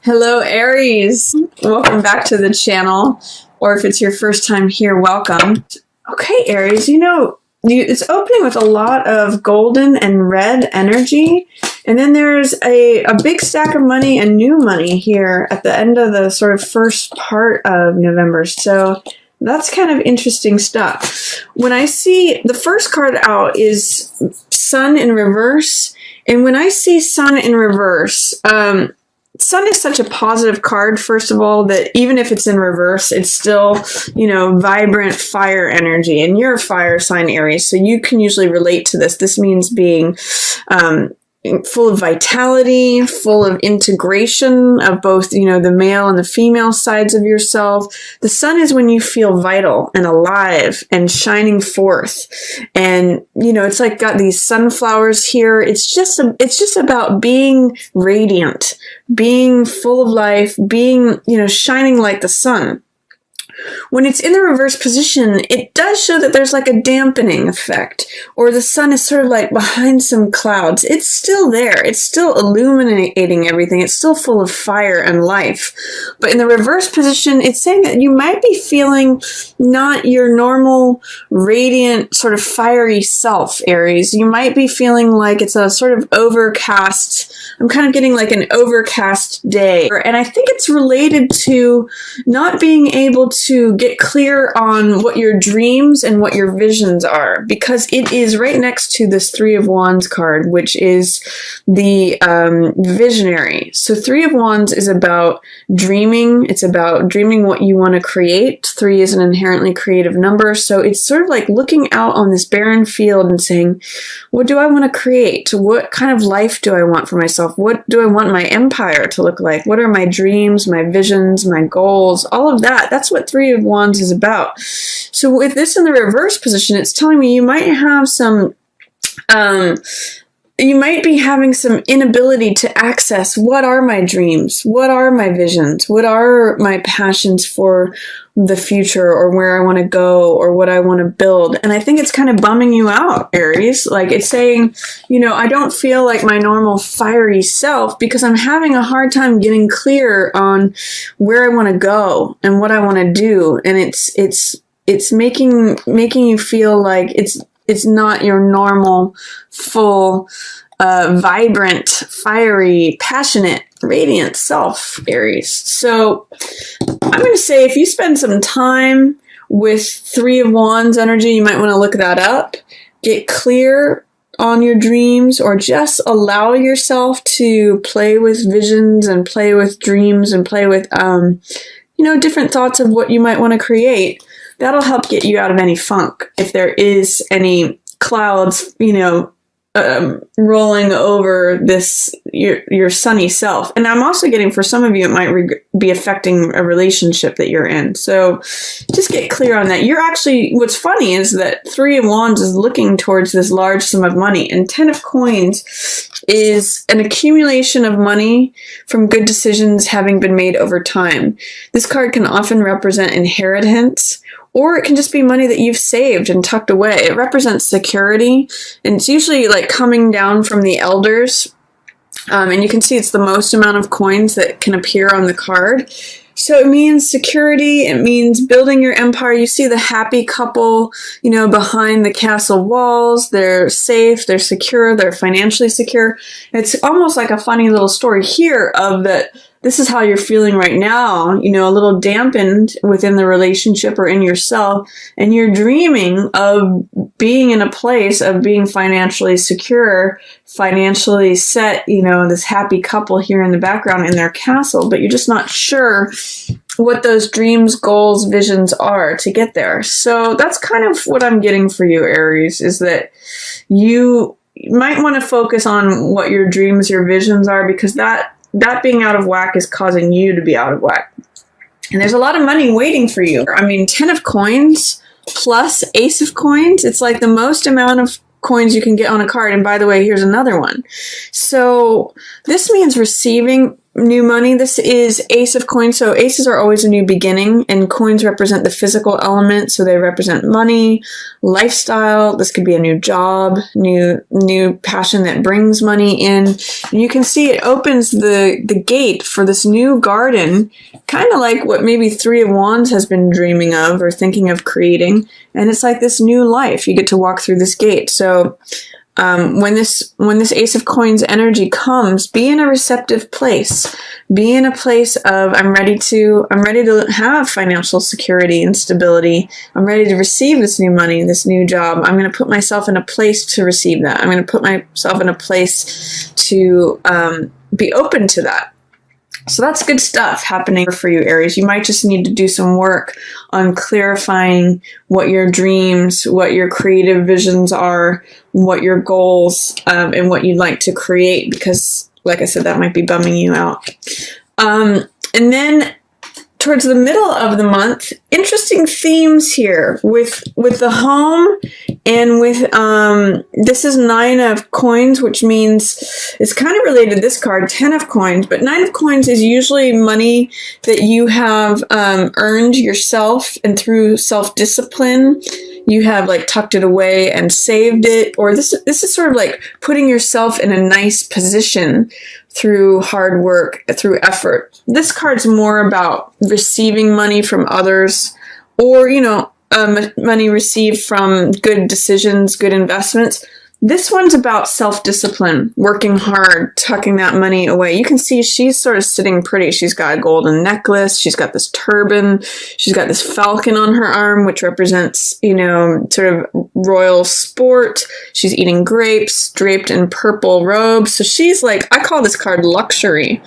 Hello, Aries. Welcome back to the channel. Or if it's your first time here, welcome. Okay, Aries, it's opening with a lot of golden and red energy. And then there's a big stack of money and new money here at the end of the sort of first part of November. So that's kind of interesting stuff. When I see the first card out is Sun in reverse. And when I see Sun in reverse, Sun is such a positive card, first of all, that even if it's in reverse, it's still, vibrant fire energy. And you're a fire sign, Aries, so you can usually relate to this. This means being full of vitality, full of integration of both, the male and the female sides of yourself. The Sun is when you feel vital and alive and shining forth. And, it's like got these sunflowers here. It's just about being radiant, being full of life, being, shining like the sun. When it's in the reverse position, it does show that there's like a dampening effect, or the sun is sort of like behind some clouds. It's still there. It's still illuminating everything. It's still full of fire and life. But in the reverse position, it's saying that you might be feeling not your normal, radiant, sort of fiery self, Aries. You might be feeling like it's a sort of overcast. I'm kind of getting like an overcast day. And I think it's related to not being able to get clear on what your dreams and what your visions are, because it is right next to this Three of Wands card, which is the visionary. So Three of Wands is about dreaming. It's about dreaming what you want to create. 3 is an inherently creative number. So it's sort of like looking out on this barren field and saying, what do I want to create? What kind of life do I want for myself? What do I want my empire to look like? What are my dreams, my visions, my goals? All of that. That's what Three of Wands is about. So with this in the reverse position, it's telling me you might have some, you might be having some inability to access what are my dreams, what are my visions, what are my passions for the future, or where I want to go, or what I want to build. And I think it's kind of bumming you out, Aries. Like it's saying, I don't feel like my normal fiery self because I'm having a hard time getting clear on where I want to go and what I want to do. And it's making you feel like it's not your normal, full, vibrant, fiery, passionate, radiant self, Aries. So I'm going to say if you spend some time with Three of Wands energy, you might want to look that up, get clear on your dreams, or just allow yourself to play with visions and play with dreams and play with, different thoughts of what you might want to create. That'll help get you out of any funk. If there is any clouds, rolling over this, your sunny self. And I'm also getting, for some of you, it might be affecting a relationship that you're in. So just get clear on that. You're actually, what's funny is that Three of Wands is looking towards this large sum of money, and 10 of Coins is an accumulation of money from good decisions having been made over time. This card can often represent inheritance, or it can just be money that you've saved and tucked away. It represents security, and it's usually like coming down from the elders. And you can see it's the most amount of coins that can appear on the card. So it means security. It means building your empire. You see the happy couple, behind the castle walls. They're safe. They're secure. They're financially secure. It's almost like a funny little story here of that. This is how you're feeling right now, a little dampened within the relationship or in yourself, and you're dreaming of being in a place of being financially secure, financially set, this happy couple here in the background in their castle, but you're just not sure what those dreams, goals, visions are to get there. So that's kind of what I'm getting for you, Aries, is that you might want to focus on what your dreams, your visions are, because that being out of whack is causing you to be out of whack. And there's a lot of money waiting for you. I mean, 10 of Coins plus Ace of Coins, it's like the most amount of coins you can get on a card. And by the way, here's another one. So this means receiving new money. This is Ace of Coins. So aces are always a new beginning, and coins represent the physical element. So they represent money, lifestyle. This could be a new job, new passion that brings money in. And you can see it opens the gate for this new garden, kind of like what maybe Three of Wands has been dreaming of or thinking of creating. And it's like this new life. You get to walk through this gate. So when this Ace of Coins energy comes, be in a receptive place. Be in a place of I'm ready to have financial security and stability. I'm ready to receive this new money, this new job. I'm going to put myself in a place to receive that. I'm going to put myself in a place to be open to that. So that's good stuff happening for you, Aries. You might just need to do some work on clarifying what your dreams, what your creative visions are, what your goals, and what you'd like to create, because, like I said, that might be bumming you out. And then towards the middle of the month, interesting themes here with the home and with, this is 9 of Coins, which means it's kind of related to this card, 10 of Coins, but 9 of Coins is usually money that you have earned yourself, and through self-discipline, you have like tucked it away and saved it, or this is sort of like putting yourself in a nice position through hard work, through effort. This card's more about receiving money from others, or, money received from good decisions, good investments. This one's about self-discipline, working hard, tucking that money away. You can see she's sort of sitting pretty. She's got a golden necklace. She's got this turban. She's got this falcon on her arm, which represents, sort of royal sport. She's eating grapes, draped in purple robes. So she's like, I call this card luxury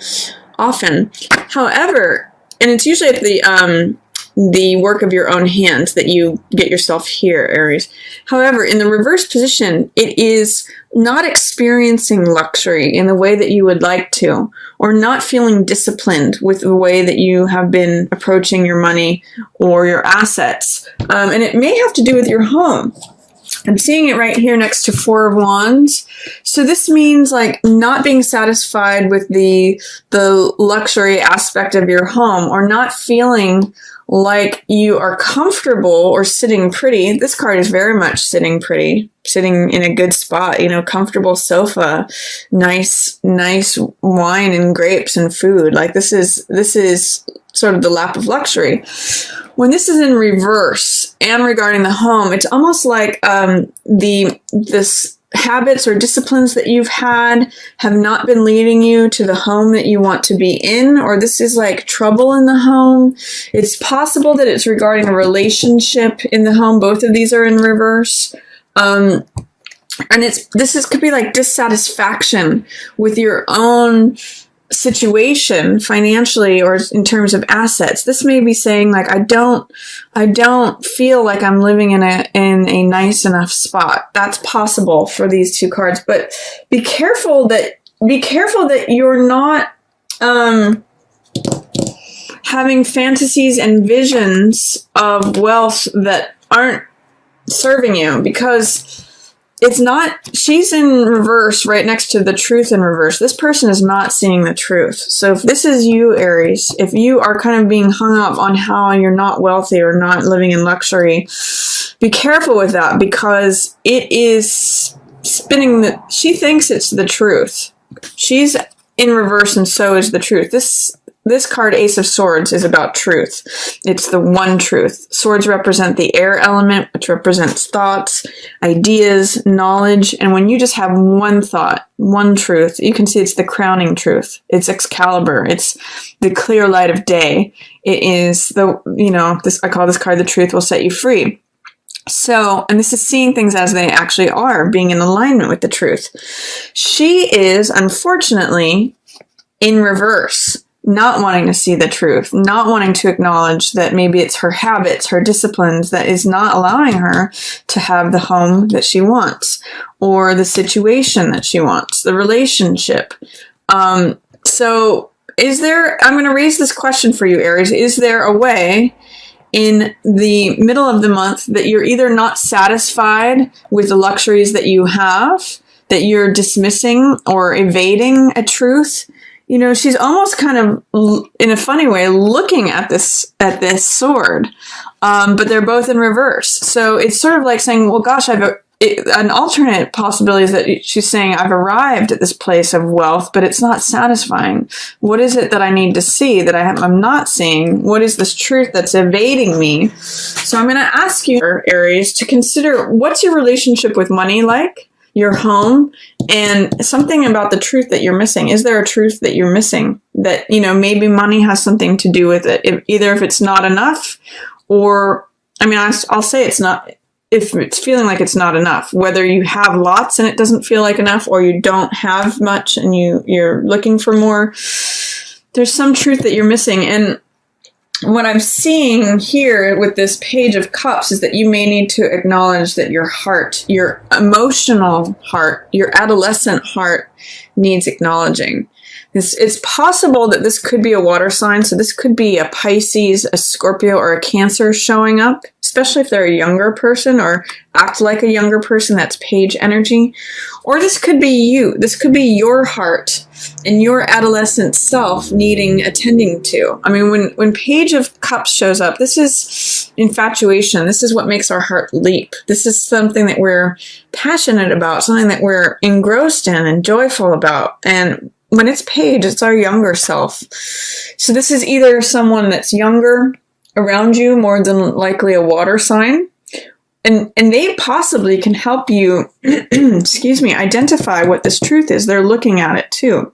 often. However, and it's usually at the work of your own hands that you get yourself here, Aries. However, in the reverse position, it is not experiencing luxury in the way that you would like to, or not feeling disciplined with the way that you have been approaching your money or your assets. And it may have to do with your home. I'm seeing it right here next to 4 of Wands. So this means like not being satisfied with the luxury aspect of your home, or not feeling like you are comfortable or sitting pretty. This card is very much sitting pretty, sitting in a good spot, comfortable sofa, nice wine and grapes and food. Like this is sort of the lap of luxury. When this is in reverse and regarding the home, it's almost like this habits or disciplines that you've had have not been leading you to the home that you want to be in, or this is like trouble in the home. It's possible that it's regarding a relationship in the home. Both of these are in reverse. And could be like dissatisfaction with your own situation financially or in terms of assets. This may be saying like, I don't feel like I'm living in a nice enough spot. That's possible for these two cards, but be careful that you're not having fantasies and visions of wealth that aren't serving you, because it's not, she's in reverse right next to the truth in reverse. This person is not seeing the truth. So if this is you, Aries, if you are kind of being hung up on how you're not wealthy or not living in luxury, be careful with that, because it is spinning she thinks it's the truth. She's in reverse, and so is the truth. This card, Ace of Swords, is about truth. It's the one truth. Swords represent the air element, which represents thoughts, ideas, knowledge. And when you just have one thought, one truth, you can see it's the crowning truth. It's Excalibur. It's the clear light of day. It is I call this card, the truth will set you free. So, and this is seeing things as they actually are, being in alignment with the truth. She is, unfortunately, in reverse. Not wanting to see the truth, not wanting to acknowledge that maybe it's her habits, her disciplines that is not allowing her to have the home that she wants, or the situation that she wants, the relationship. So I'm going to raise this question for you, Aries. Is there a way in the middle of the month that you're either not satisfied with the luxuries that you have, that you're dismissing or evading a truth? she's almost kind of, in a funny way, looking at this sword, but they're both in reverse. So it's sort of like saying, well, gosh, an alternate possibility is that she's saying, I've arrived at this place of wealth, but it's not satisfying. What is it that I need to see that I'm not seeing? What is this truth that's evading me? So I'm going to ask you, Aries, to consider, what's your relationship with money like, your home, and something about the truth that you're missing. Is there a truth that you're missing that, maybe money has something to do with it? Either if it's not enough, or, I'll say it's not, if it's feeling like it's not enough, whether you have lots and it doesn't feel like enough, or you don't have much and you're looking for more, there's some truth that you're missing. And what I'm seeing here with this Page of Cups is that you may need to acknowledge that your heart, your emotional heart, your adolescent heart needs acknowledging. It's possible that this could be a water sign. So this could be a Pisces, a Scorpio, or a Cancer showing up, especially if they're a younger person or act like a younger person. That's page energy. Or this could be you. This could be your heart and your adolescent self needing attending to. When Page of Cups shows up, this is infatuation. This is what makes our heart leap. This is something that we're passionate about, something that we're engrossed in and joyful about. And when it's Page, it's our younger self. So this is either someone that's younger around you, more than likely a water sign, and they possibly can help you, identify what this truth is. They're looking at it too.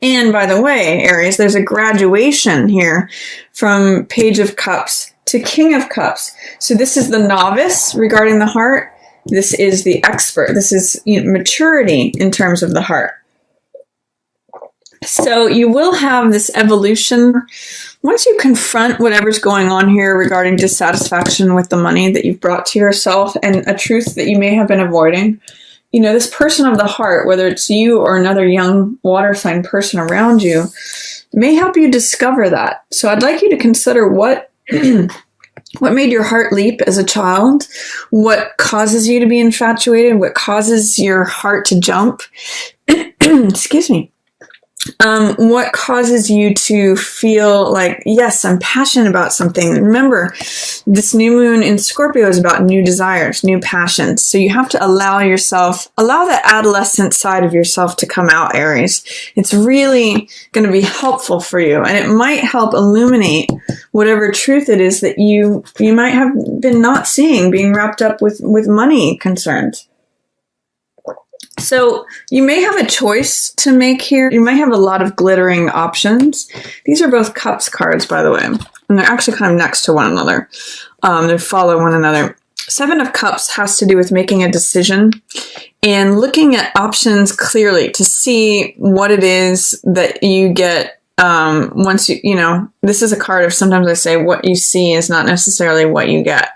And by the way, Aries, there's a graduation here from Page of Cups to King of Cups. So this is the novice regarding the heart. This is the expert. This is maturity in terms of the heart. So you will have this evolution once you confront whatever's going on here regarding dissatisfaction with the money that you've brought to yourself and a truth that you may have been avoiding. This person of the heart, whether it's you or another young water sign person around you, may help you discover that. So I'd like you to consider what made your heart leap as a child, what causes you to be infatuated, what causes your heart to jump. Excuse me. What causes you to feel like, yes, I'm passionate about something. Remember, this new moon in Scorpio is about new desires, new passions. So you have to allow that adolescent side of yourself to come out, Aries. It's really going to be helpful for you. And it might help illuminate whatever truth it is that you might have been not seeing, being wrapped up with money concerns. So you may have a choice to make here. You might have a lot of glittering options. These are both Cups cards, by the way, and they're actually kind of next to one another. They follow one another. Seven of Cups has to do with making a decision and looking at options clearly to see what it is that you get once this is a card of, sometimes I say what you see is not necessarily what you get.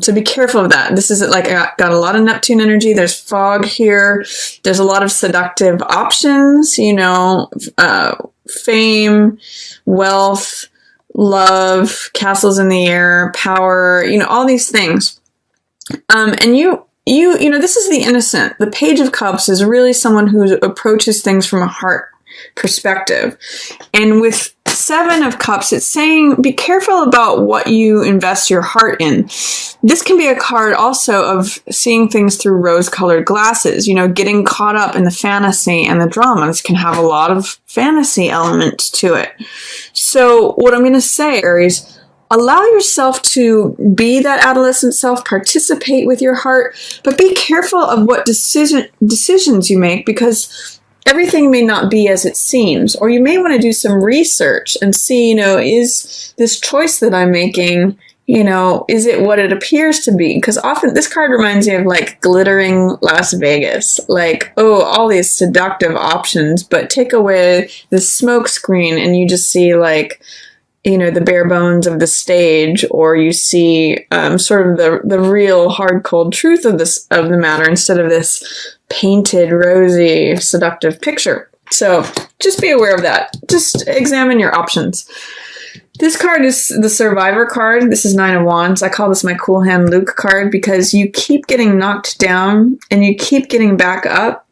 So be careful of that. This is like, I got a lot of Neptune energy. There's fog here. There's a lot of seductive options, fame, wealth, love, castles in the air, power, all these things. And this is the innocent. The Page of Cups is really someone who approaches things from a heart perspective. And with Seven of Cups, it's saying be careful about what you invest your heart in. This can be a card also of seeing things through rose-colored glasses, getting caught up in the fantasy and the drama. This can have a lot of fantasy elements to it. So what I'm going to say, Aries, allow yourself to be that adolescent self, participate with your heart, but be careful of what decisions you make, because everything may not be as it seems, or you may want to do some research and see, is this choice that I'm making, is it what it appears to be? Because often this card reminds me of like glittering Las Vegas, like, oh, all these seductive options, but take away the smoke screen and you just see like, the bare bones of the stage, or you see sort of the real hard, cold truth of the matter instead of this painted, rosy, seductive picture. So just be aware of that. Just examine your options. This card is the Survivor card. This is Nine of Wands. I call this my Cool Hand Luke card because you keep getting knocked down and you keep getting back up.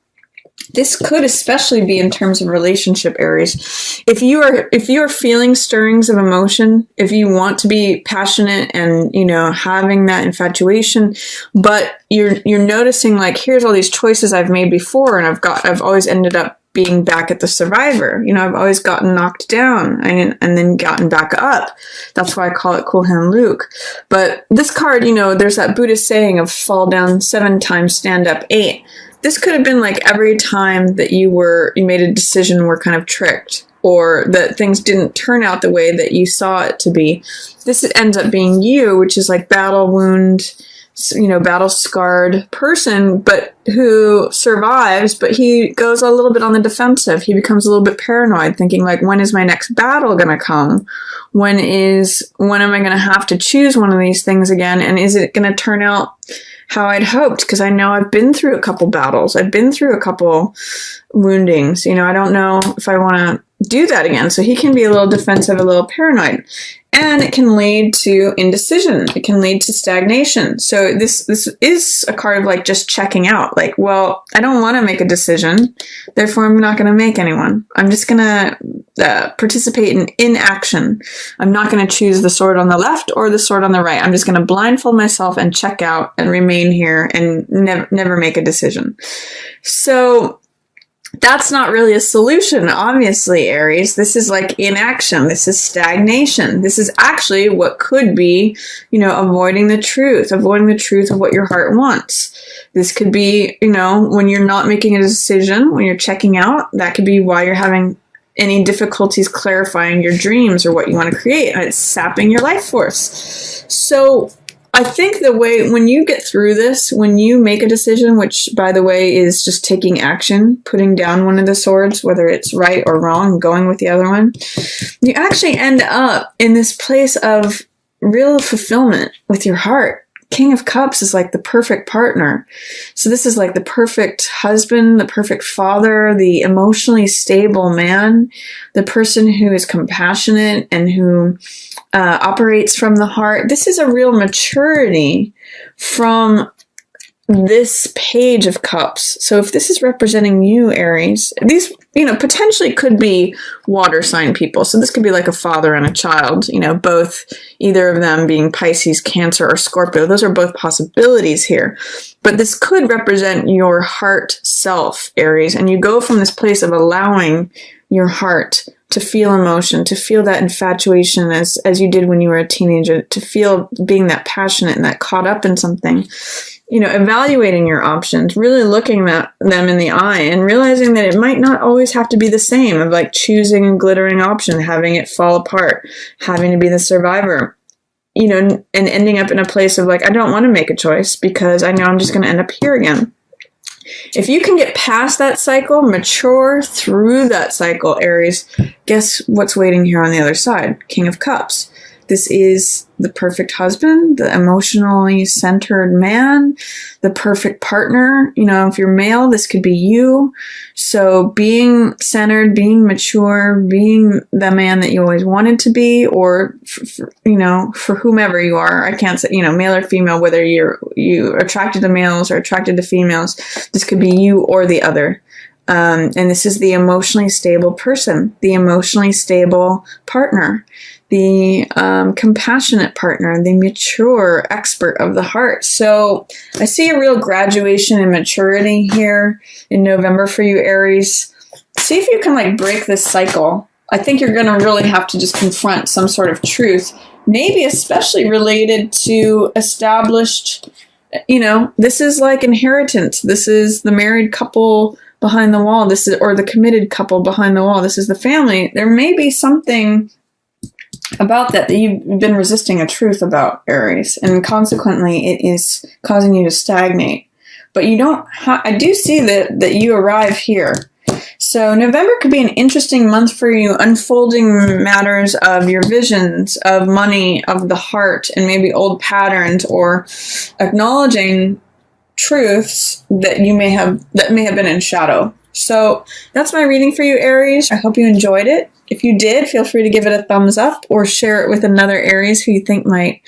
This could especially be in terms of relationship, Aries. If you are feeling stirrings of emotion, if you want to be passionate and, having that infatuation, but you're noticing like, here's all these choices I've made before, and I've always ended up being back at the survivor. I've always gotten knocked down and then gotten back up. That's why I call it Cool Hand Luke. But this card, there's that Buddhist saying of fall down 7 times, stand up 8. This could have been like every time that you made a decision, were kind of tricked, or that things didn't turn out the way that you saw it to be. This ends up being you, which is like battle wound, battle scarred person, but who survives, but he goes a little bit on the defensive. He becomes a little bit paranoid, thinking like, when is my next battle going to come? When am I going to have to choose one of these things again? And is it going to turn out how I'd hoped? Because I know I've been through a couple battles. I've been through a couple woundings. I don't know if I want to do that again. So he can be a little defensive, a little paranoid. And it can lead to indecision. It can lead to stagnation. So this is a card of like just checking out. Like, well, I don't want to make a decision. Therefore, I'm not going to make anyone. I'm just going to participate in inaction. I'm not going to choose the sword on the left or the sword on the right. I'm just going to blindfold myself and check out and remain here and never make a decision. So that's not really a solution, obviously, Aries. This is like inaction. This is stagnation. This is actually what could be, avoiding the truth of what your heart wants. This could be, when you're not making a decision, when you're checking out, that could be why you're having any difficulties clarifying your dreams or what you want to create. And it's sapping your life force. So I think when you get through this, when you make a decision, which by the way is just taking action, putting down one of the swords, whether it's right or wrong, going with the other one, you actually end up in this place of real fulfillment with your heart. King of Cups is like the perfect partner. So this is like the perfect husband, the perfect father, the emotionally stable man, the person who is compassionate and who operates from the heart. This is a real maturity from this Page of Cups. So if this is representing you, Aries, these, potentially could be water sign people. So this could be like a father and a child, both, either of them being Pisces, Cancer, or Scorpio. Those are both possibilities here. But this could represent your heart self, Aries. And you go from this place of allowing your heart to feel emotion, to feel that infatuation as you did when you were a teenager, to feel being that passionate and that caught up in something. Evaluating your options, really looking at them in the eye and realizing that it might not always have to be the same, of like choosing a glittering option, having it fall apart, having to be the survivor, and ending up in a place of like, I don't want to make a choice because I know I'm just going to end up here again. If you can get past that cycle, mature through that cycle, Aries, guess what's waiting here on the other side? King of Cups. This is the perfect husband, the emotionally centered man, the perfect partner. If you're male, this could be you. So being centered, being mature, being the man that you always wanted to be, or, for whomever you are. I can't say, male or female, whether you attracted to males or attracted to females. This could be you or the other. And this is the emotionally stable person, the emotionally stable partner, the compassionate partner, the mature expert of the heart. So I see a real graduation in maturity here in November for you, Aries. See if you can like break this cycle. I think you're going to really have to just confront some sort of truth, maybe especially related to established, this is like inheritance. This is the married couple behind the wall. Or the committed couple behind the wall. This is the family. There may be something about that you've been resisting a truth about, Aries, and consequently it is causing you to stagnate. But you don't I do see that you arrive here. So November could be an interesting month for you, unfolding matters of your visions, of money, of the heart, and maybe old patterns, or acknowledging truths that may have been in shadow. So that's my reading for you, Aries. I hope you enjoyed it. If you did, feel free to give it a thumbs up or share it with another Aries who you think might